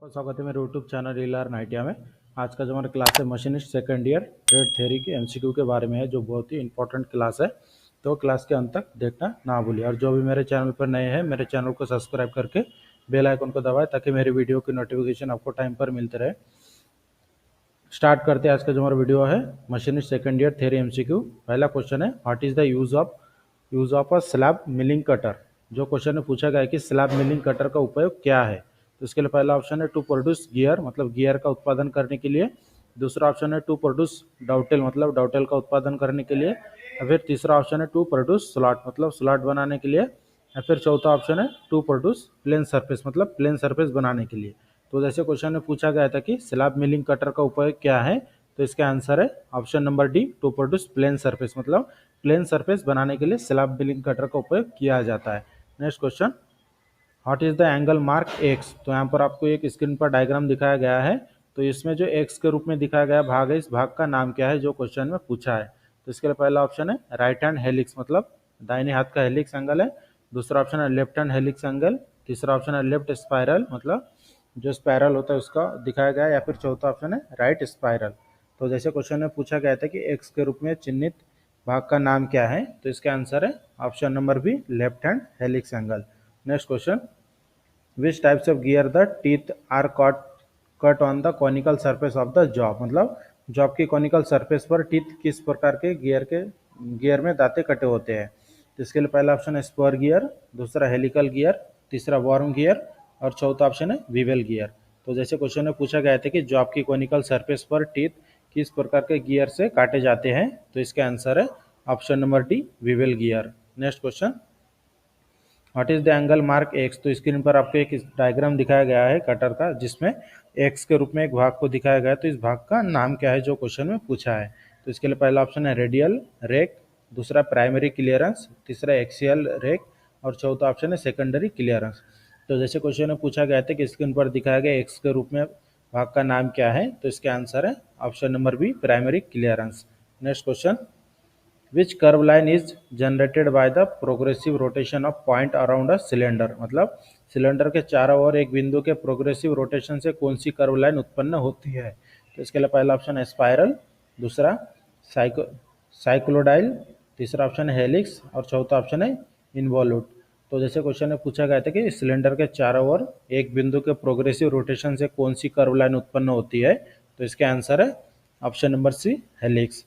स्वागत है मेरे यूट्यूब चैनल रीलर नाइटिया में। आज का जो हमारा क्लास है machinist second year trade theory के एमसीक्यू के बारे में है, जो बहुत ही इंपॉर्टेंट क्लास है। तो क्लास के अंत तक देखना ना भूलिए, और जो भी मेरे चैनल पर नए हैं मेरे चैनल को सब्सक्राइब करके बेल आइकन को दबाएं ताकि मेरी वीडियो की नोटिफिकेशन आपको टाइम पर मिलते रहे। स्टार्ट करते हैं आज का जो हमारा वीडियो है machinist second year theory MCQ. पहला क्वेश्चन है, what is the use of a slab milling cutter. जो क्वेश्चन में पूछा गया है कि स्लैब मिलिंग कटर का उपयोग क्या है, तो इसके लिए पहला ऑप्शन है टू प्रोड्यूस गियर, मतलब गियर का उत्पादन करने के लिए। दूसरा ऑप्शन है टू प्रोड्यूस डाउटेल, मतलब डाउटेल का उत्पादन करने के लिए। या फिर तीसरा ऑप्शन है टू प्रोड्यूस स्लॉट, मतलब स्लॉट बनाने के लिए। या फिर चौथा ऑप्शन है टू प्रोड्यूस प्लेन सरफेस, मतलब प्लेन सरफेस बनाने के लिए। तो जैसे क्वेश्चन में पूछा गया था कि स्लैब मिलिंग कटर का उपयोग क्या है, तो इसका आंसर है option number D, to produce plane surface, मतलब प्लेन सरफेस बनाने के लिए स्लैब मिलिंग कटर का उपयोग किया जाता है। Next question, what is the angle mark x. तो यहाँ पर आपको एक स्क्रीन पर डायग्राम दिखाया गया है। तो इसमें जो एक्स के रूप में दिखाया गया भाग है, इस भाग का नाम क्या है, जो क्वेश्चन में पूछा है। तो इसके लिए पहला ऑप्शन है राइट हैंड हेलिक्स, मतलब दाहिने हाथ का हेलिक्स एंगल है। दूसरा ऑप्शन है लेफ्ट हैंड हेलिक्स एंगल। तीसरा ऑप्शन है लेफ्ट स्पाइरल, मतलब जो स्पाइरल होता है उसका दिखाया गया है। या फिर चौथा ऑप्शन है राइट स्पाइरल। तो जैसे क्वेश्चन में पूछा गया था कि एक्स के रूप में चिन्हित भाग का नाम क्या है, तो इसका आंसर है option number B, left hand helix angle. Next question, which types of gear the teeth are cut on the conical surface of the job, मतलब जॉब की कॉनिकल सरफेस पर टीथ किस प्रकार के गियर में दांते कटे होते हैं। तो इसके लिए पहला ऑप्शन है स्पर गियर, दूसरा हेलिकल गियर, तीसरा वॉर्म गियर और चौथा ऑप्शन है विवेल गियर। तो जैसे क्वेश्चन में पूछा गया था कि जॉब की कॉनिकल सरफेस पर टीथ किस प्रकार के गियर से काटे जाते हैं, तो इसका आंसर है option number D, Vivel gear. Next question, what is the angle mark x. तो स्क्रीन पर आपको एक डायग्राम दिखाया गया है कटर का, जिसमें एक्स के रूप में एक भाग को दिखाया गया है। तो इस भाग का नाम क्या है, जो क्वेश्चन में पूछा है। तो इसके लिए पहला ऑप्शन है रेडियल रेक, दूसरा प्राइमरी क्लियरेंस, तीसरा एक्सियल रेक और चौथा ऑप्शन है सेकेंडरी क्लियरेंस। तो जैसे क्वेश्चन में पूछा गया था कि स्क्रीन पर दिखाया गया एक्स के रूप में भाग का नाम क्या है, तो इसका आंसर है option number B, primary clearance. Next question, which curve line is generated by the progressive rotation of point around a cylinder, मतलब सिलेंडर के चारों ओर एक बिंदु के प्रोग्रेसिव रोटेशन से कौन सी कर्व लाइन उत्पन्न होती है। तो इसके लिए पहला ऑप्शन है स्पाइरल, दूसरा साइक्लोडाइल, तीसरा ऑप्शन है हेलिक्स और चौथा ऑप्शन है इन्वॉल्यूट। तो जैसे क्वेश्चन में पूछा गया था कि सिलेंडर के चारों ओर एक बिंदु के प्रोग्रेसिव रोटेशन से कौन सी कर्व लाइन उत्पन्न होती है, तो इसका आंसर है ऑप्शन नंबर सी, हेलिक्स।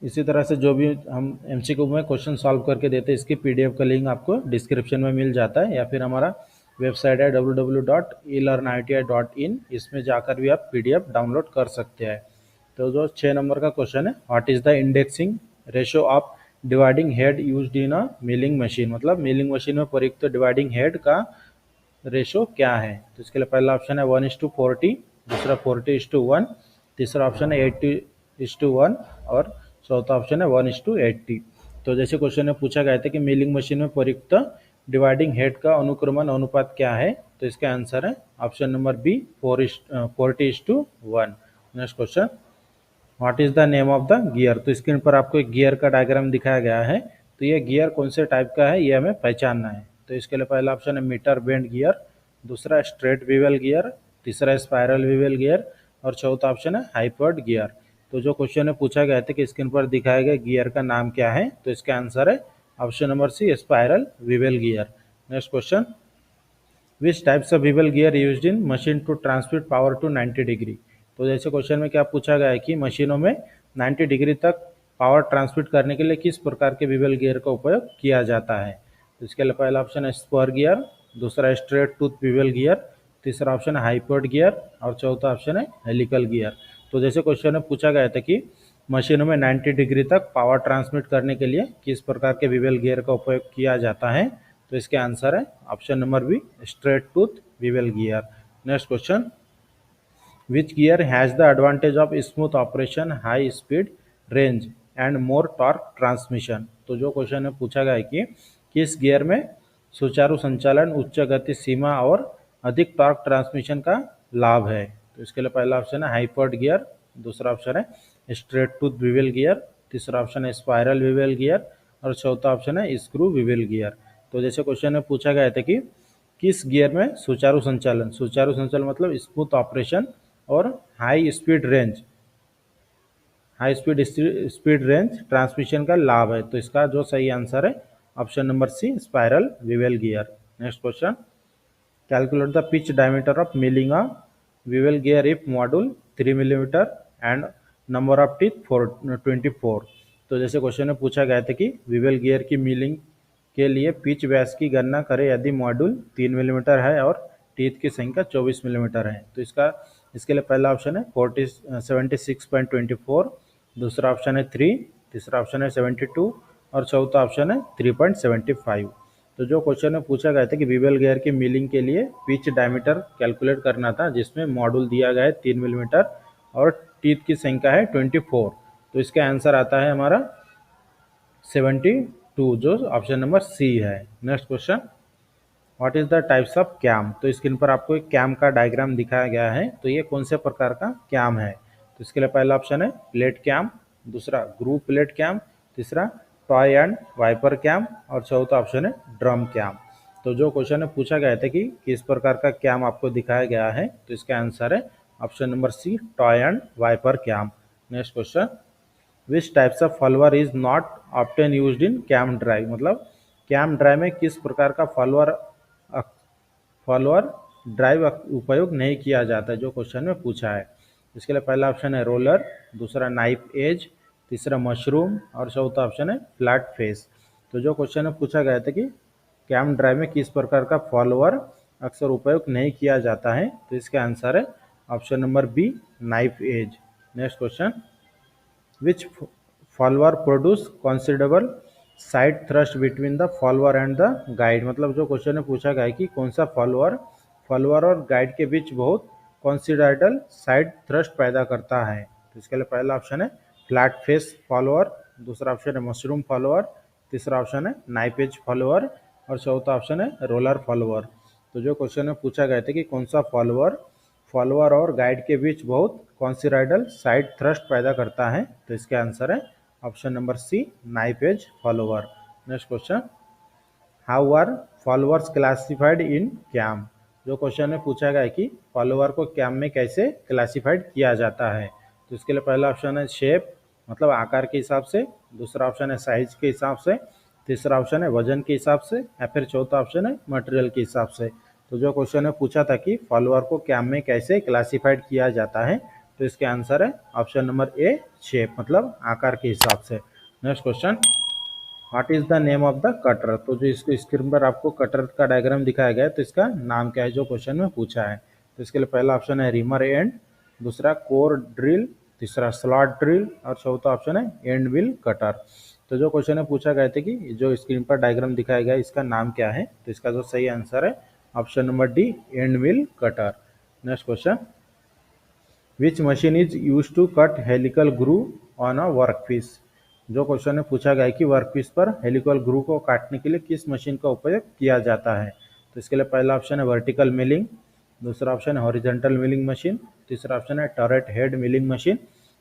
इसी तरह से जो भी हम एमसीक्यू में क्वेश्चन सॉल्व करके देते हैं, इसकी पीडीएफ का लिंक आपको डिस्क्रिप्शन में मिल जाता है, या फिर हमारा वेबसाइट है www.elearnitia.in, इसमें जाकर भी आप पीडीएफ डाउनलोड कर सकते हैं। तो जो 6 नंबर का क्वेश्चन है, what is the indexing ratio of dividing head used in a milling machine, मतलब मिलिंग मशीन में प्रयुक्त डिवाइडिंग हेड का रेशो क्या है। तो इसके लिए पहला ऑप्शन है 1:40, दूसरा 40:1, तीसरा ऑप्शन है 80:1 और चौथा ऑप्शन है 1:80। तो जैसे क्वेश्चन में पूछा गया था कि मिलिंग मशीन में प्रयुक्त डिवाइडिंग हेड का अनुक्रमण अनुपात क्या है, तो इसका आंसर है option number B, 40:1। Next question, what is the name of the gear. तो स्क्रीन पर आपको एक गियर का डायग्राम दिखाया गया है। तो ये गियर कौन से टाइप का है, ये हमें पहचानना है। तो इसके लिए पहला ऑप्शन है मीटर बेंड गियर, दूसरा स्ट्रेट विवेल गियर, तीसरा स्पाइरल विवेल गियर और चौथा ऑप्शन है हाइपर्ड गियर। तो जो क्वेश्चन में पूछा गया था कि स्क्रीन पर दिखाए गए गियर का नाम क्या है, तो इसका आंसर है option number C, spiral bevel gear. Next question, which types of bevel gear used in machine to transmit power to 90 degree. तो जैसे क्वेश्चन में क्या पूछा गया है कि मशीनों में 90 डिग्री तक पावर ट्रांसमिट करने के लिए किस प्रकार के विवेल गियर का उपयोग किया जाता है। तो इसके लिए पहला ऑप्शन है स्पर गियर, दूसरा स्ट्रेट टूथ विवेल गियर, तीसरा ऑप्शन है हाइपर्ड गियर और चौथा ऑप्शन है हेलिकल गियर। तो जैसे क्वेश्चन में पूछा गया था कि मशीनों में 90 डिग्री तक पावर ट्रांसमिट करने के लिए किस प्रकार के विवेल गियर का उपयोग किया जाता है, तो इसके आंसर है option number B, straight tooth bevel gear. Next question, which gear has the advantage of smooth operation, high speed range and more torque transmission. तो जो क्वेश्चन में पूछा गया है कि किस गियर में सुचारू संचालन, उच्च गति सीमा और अधिक टॉर्क ट्रांसमिशन का लाभ है। तो इसके लिए पहला ऑप्शन है हाइपर्ड गियर, दूसरा ऑप्शन है स्ट्रेट टूथ विवेल गियर, तीसरा ऑप्शन है स्पाइरल विवेल गियर और चौथा ऑप्शन है स्क्रू विवेल गियर। तो जैसे क्वेश्चन में पूछा गया था कि किस गियर में सुचारू संचालन, सुचारू संचालन मतलब स्मूथ ऑपरेशन और हाई स्पीड रेंज ट्रांसमिशन का लाभ है। तो इसका जो सही आंसर है option number C, spiral bevel gear. Next question, calculate the pitch diameter of milling a bevel gear if module 3 millimetre and number of teeth 24। तो जैसे क्वेश्चन में पूछा गया था कि विवेल गियर की मिलिंग के लिए पिच व्यास की गणना करें यदि मॉड्यूल 3 मिलीमीटर है और टीथ की संख्या 24 मिलीमीटर है। तो इसके लिए पहला ऑप्शन है 76.24, दूसरा ऑप्शन है 3, तीसरा ऑप्शन है 72 और चौथा ऑप्शन है 3.75। तो जो क्वेश्चन में पूछा गया था कि विवेल गियर की मिलिंग के लिए पिच डायमीटर कैलकुलेट करना था, जिसमें मॉड्यूल दिया गया है 3 मिलीमीटर और टीथ की संख्या है 24। तो इसका आंसर आता है हमारा 72, जो ऑप्शन नंबर सी है। Next question, what is the types of cam. तो स्क्रीन पर आपको एक कैम का डायग्राम दिखाया गया है। तो ये कौन से प्रकार का कैम है। तो इसके लिए पहला ऑप्शन है प्लेट कैम, दूसरा ग्रूव प्लेट कैम, तीसरा टॉय एंड वाइपर कैम और चौथा ऑप्शन है ड्रम कैम। तो जो क्वेश्चन में पूछा गया था कि किस प्रकार का कैम आपको दिखाया गया है, तो इसका आंसर है option number C, toe and wiper cam. Next question, which types of follower is not often used in cam drive. मतलब कैम ड्राइव में किस प्रकार का फॉलोअर ड्राइव उपयोग नहीं किया जाता है, जो क्वेश्चन में पूछा है। इसके लिए पहला ऑप्शन है रोलर, दूसरा नाइफ एज, तीसरा मशरूम और चौथा ऑप्शन है फ्लैट फेस। तो जो क्वेश्चन में पूछा गया था कि कैम ड्राइव में किस प्रकार का फॉलोअर अक्सर उपयोग नहीं किया जाता है, तो इसका आंसर है option number B, knife edge. Next question, which follower produce considerable side thrust between the follower and the guide. मतलब जो क्वेश्चन में पूछा गया है कि कौन सा फॉलोअर और गाइड के बीच बहुत कॉन्सिडरेबल साइड थ्रस्ट पैदा करता है। तो इसके लिए पहला ऑप्शन है फ्लैट फेस फॉलोअर, दूसरा ऑप्शन है मशरूम फॉलोअर, तीसरा ऑप्शन है नाइफ एज फॉलोअर और चौथा ऑप्शन है रोलर फॉलोअर। तो जो क्वेश्चन में पूछा गया था कि कौन सा फॉलोअर और गाइड के बीच बहुत कॉन्सिडरेबल साइड थ्रस्ट पैदा करता है, तो इसका आंसर है option number C, knife edge follower. Next question, how are followers classified in cam. जो क्वेश्चन में पूछा गया है कि फॉलोअर को कैम में कैसे क्लासिफाइड किया जाता है। तो इसके लिए पहला ऑप्शन है शेप, मतलब आकार के हिसाब से, दूसरा ऑप्शन है साइज के हिसाब से, तीसरा ऑप्शन है वजन के हिसाब से या फिर चौथा ऑप्शन है मटेरियल के हिसाब से। तो जो क्वेश्चन में पूछा था कि फॉलोअर को कैम में कैसे क्लासिफाइड किया जाता है, तो इसके आंसर है ऑप्शन नंबर ए, शेप मतलब आकार के हिसाब से। Next question, what is the name of the cutter. तो जो इसको स्क्रीन पर आपको कटर का डायग्राम दिखाया गया है, तो इसका नाम क्या है, जो क्वेश्चन में पूछा है। तो इसके लिए पहला ऑप्शन है रिमर एंड, दूसरा कोर ड्रिल, तीसरा स्लॉट ड्रिल और चौथा ऑप्शन है एंड व्हील कटर। तो जो क्वेश्चन में पूछा गया था कि जो स्क्रीन पर डायग्राम दिखाया गया है इसका नाम क्या है, तो इसका जो सही आंसर है option number D, end wheel cutter. Next question, which machine is use to cut helical groove on a workpiece. जो क्वेश्चन में पूछा गया है कि वर्कपीस पर हेलिकल ग्रूव को काटने के लिए किस मशीन का उपयोग किया जाता है। तो इसके लिए पहला ऑप्शन है वर्टिकल मिलिंग, दूसरा ऑप्शन है हॉरिजॉन्टल मिलिंग मशीन, तीसरा ऑप्शन है टर्रेट हेड मिलिंग मशीन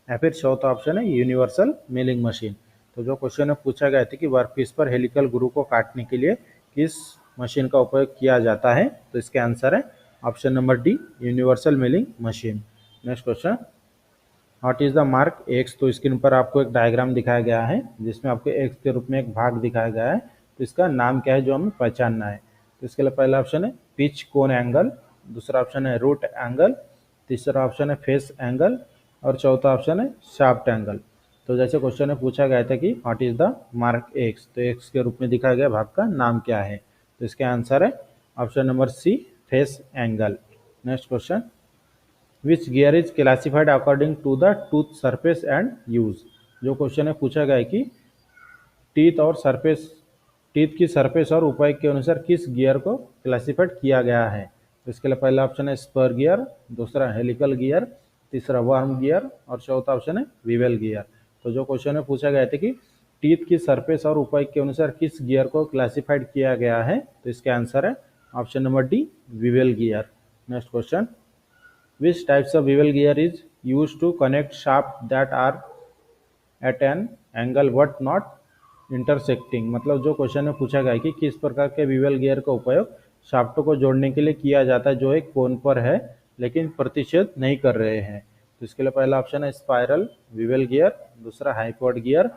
या फिर चौथा ऑप्शन है यूनिवर्सल मिलिंग मशीन। तो जो क्वेश्चन में पूछा गया था कि वर्कपीस पर हेलिकल ग्रूव को काटने के लिए किस मशीन का उपयोग किया जाता है, तो इसका आंसर है option number D, universal milling machine. Next question, what is the mark x. तो स्क्रीन पर आपको एक डायग्राम दिखाया गया है जिसमें आपको एक्स के रूप में एक भाग दिखाया गया है। तो इसका नाम क्या है जो हमें पहचानना है। तो इसके लिए पहला ऑप्शन है पिच कोन एंगल, दूसरा ऑप्शन है रूट एंगल, तीसरा ऑप्शन है फेस एंगल और चौथा ऑप्शन है शाफ्ट एंगल। तो जैसे क्वेश्चन में पूछा गया था कि what is the mark x, तो एक्स के रूप में दिखाया गया भाग का नाम क्या है, तो इसका आंसर है option number C, face angle. Next question, which gear is classified according to the tooth surface and use. जो क्वेश्चन है पूछा गया है कि टीथ की सरफेस और उपयोग के अनुसार किस गियर को क्लासिफाइड किया गया है। तो इसके लिए पहला ऑप्शन है स्पर गियर, दूसरा हेलिकल गियर, तीसरा वर्म गियर और चौथा ऑप्शन है विवेल गियर। तो जो क्वेश्चन में पूछा गया था कि टीथ की सरफेस और उपयोग के अनुसार किस गियर को क्लासिफाइड किया गया है, तो इसका आंसर है option number D, Vivel gear. Next question, which types of bevel gear is used to connect shaft that are at an angle but not intersecting। मतलब जो क्वेश्चन में पूछा गया है कि किस प्रकार के bevel gear का उपयोग शाफ्टों को जोड़ने के लिए किया जाता है जो एक कोन पर है लेकिन प्रतिच्छेद नहीं कर रहे हैं। तो इसके लिए पहला ऑप्शन है स्पाइरल विवेल गियर, दूसरा हाइपोड गियर,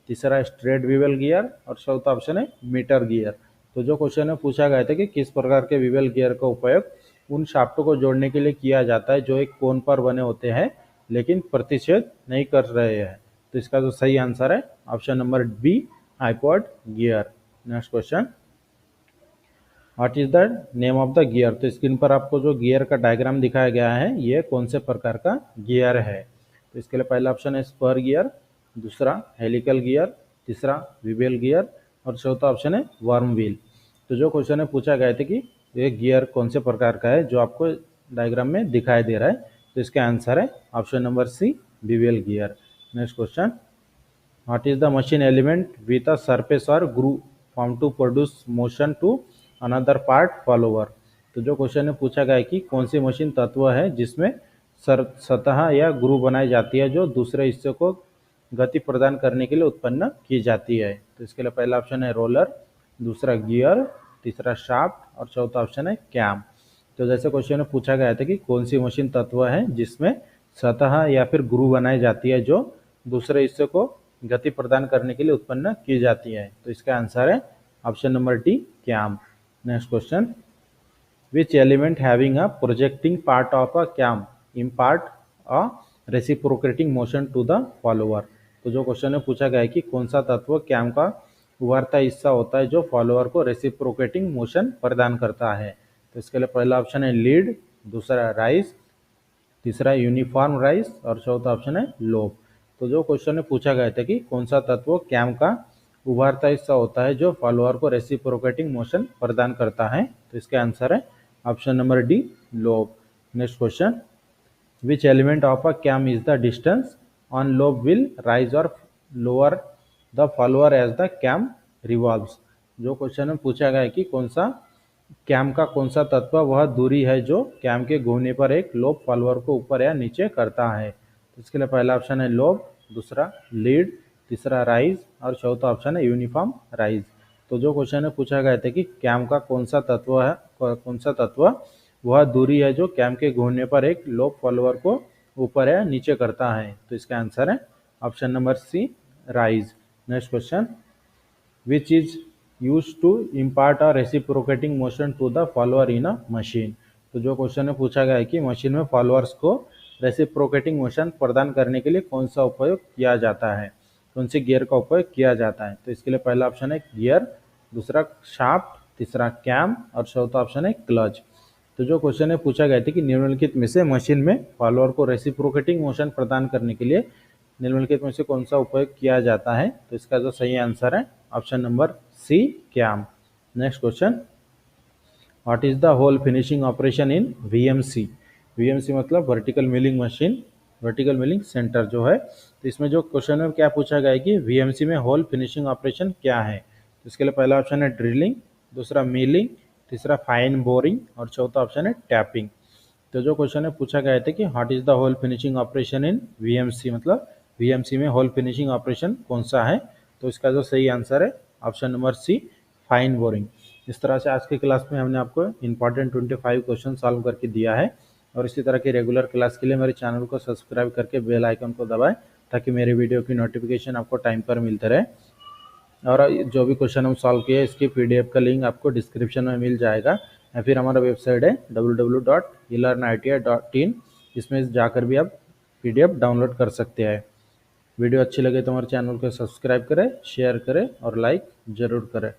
तीसरा स्ट्रेट विवेल गियर और चौथा ऑप्शन है मीटर गियर। तो जो क्वेश्चन है पूछा गया था कि किस प्रकार के विवेल गियर का उपयोग उन शाफ्टों को जोड़ने के लिए किया जाता है जो एक कोन पर बने होते हैं लेकिन प्रतिच्छेद नहीं कर रहे हैं। तो इसका जो सही आंसर है option number B, hypoid gear. Next question, what is the name of the gear. तो स्क्रीन पर आपको जो गियर का डायग्राम दिखाया गया है ये कौन से प्रकार का गियर है। तो इसके लिए पहला ऑप्शन है स्पर गियर, दूसरा हेलिकल गियर, तीसरा विवेल गियर और चौथा ऑप्शन है वर्म व्हील। तो जो क्वेश्चन है पूछा गया था कि ये गियर कौन से प्रकार का है जो आपको डायग्राम में दिखाई दे रहा है। तो इसका आंसर है option number C, bevel gear. Next question, what is the machine element with a surface or groove form to produce motion to another part follower. तो जो क्वेश्चन है पूछा गया है कि कौन सी मशीन तत्व है जिसमें सतह या ग्रूव बनाई जाती है जो दूसरे हिस्से को गति प्रदान करने के लिए उत्पन्न की जाती है। तो इसके लिए पहला ऑप्शन है रोलर, दूसरा गियर, तीसरा शाफ्ट और चौथा ऑप्शन है कैम। तो जैसे क्वेश्चन में पूछा गया था कि कौन सी मशीन तत्व है जिसमें सतह या फिर ग्रूव बनाई जाती है जो दूसरे हिस्से को गति प्रदान करने के लिए उत्पन्न की जाती है। तो इसका आंसर है option number D, cam. Next question, which element having a projecting part of a cam impart a reciprocating motion to the follower। तो जो क्वेश्चन है पूछा गया है कि कौन सा तत्व कैम का उभरता हिस्सा होता है जो फॉलोअर को रेसिप्रोकेटिंग मोशन प्रदान करता है। तो इसके लिए पहला ऑप्शन है लीड, दूसरा राइज, तीसरा यूनिफॉर्म राइज और चौथा ऑप्शन है लोब। तो जो क्वेश्चन है पूछा गया था कि कौन सा तत्व कैम का उभरता हिस्सा होता है जो फॉलोअर को रेसिप्रोकेटिंग मोशन प्रदान करता है। तो इसका आंसर है option number D, lobe. Next question, which element of a cam is the distance on lobe will rise or lower the follower as the cam revolves. जो क्वेश्चन में पूछा गया है कि कौन सा कैम का कौन सा तत्व वह दूरी है जो कैम के घूमने पर एक लोब फॉलोअर को ऊपर या नीचे करता है। तो इसके लिए पहला ऑप्शन है लोब, दूसरा लीड, तीसरा राइज और चौथा ऑप्शन है यूनिफॉर्म राइज। तो जो क्वेश्चन है पूछा गया था कि कैम का कौन सा तत्व वह दूरी है जो कैम के घूमने पर एक लोब फॉलोअर को ऊपर या नीचे करता है। तो इसका आंसर है option number C, rise. Next question, which is use to impart a reciprocating motion to the follower in a machine. तो जो क्वेश्चन है पूछा गया है कि मशीन में फॉलोअर्स को रेसिप्रोकेटिंग मोशन प्रदान करने के लिए कौन सा उपयोग किया जाता है, कौन से गियर का उपयोग किया जाता है। तो इसके लिए पहला ऑप्शन है गियर, दूसरा शाफ्ट, तीसरा कैम और चौथा ऑप्शन है क्लच। तो जो क्वेश्चन है पूछा गया था कि निम्नलिखित में से मशीन में फॉलोअर को रेसिप्रोकेटिंग मोशन प्रदान करने के लिए निम्नलिखित में से कौन सा उपयोग किया जाता है। तो इसका जो सही आंसर है option number C, cam. Next question, what is the hole finishing operation in VMC. VMC मतलब vertical milling machine, vertical milling center जो है। तो इसमें जो क्वेश्चन है क्या पूछा गया है कि वीएमसी में होल फिनिशिंग ऑपरेशन क्या है। तो इसके लिए पहला ऑप्शन है ड्रिलिंग, दूसरा मिलिंग, तीसरा फाइन बोरिंग और चौथा ऑप्शन है टैपिंग। तो जो क्वेश्चन है पूछा गया था कि what is the hole finishing operation in VMC मतलब वीएमसी में होल फिनिशिंग ऑपरेशन कौन सा है। तो इसका जो सही आंसर है option number C, fine boring. इस तरह से आज की क्लास में हमने आपको इंपॉर्टेंट 25 क्वेश्चन सॉल्व करके दिया है। और इसी तरह की रेगुलर क्लास के लिए मेरे चैनल को सब्सक्राइब करके बेल आइकन को दबाएं ताकि मेरे वीडियो की नोटिफिकेशन आपको टाइम पर मिलते रहे। और जो भी क्वेश्चन हम सॉल्व किए इसकी पीडीएफ का लिंक आपको डिस्क्रिप्शन में मिल जाएगा या फिर हमारा वेबसाइट है www.elearniti.in, इसमें जाकर भी आप पीडीएफ डाउनलोड कर सकते हैं। वीडियो अच्छी लगे तो हमारे चैनल को सब्सक्राइब करें, शेयर करें और लाइक ज़रूर करें।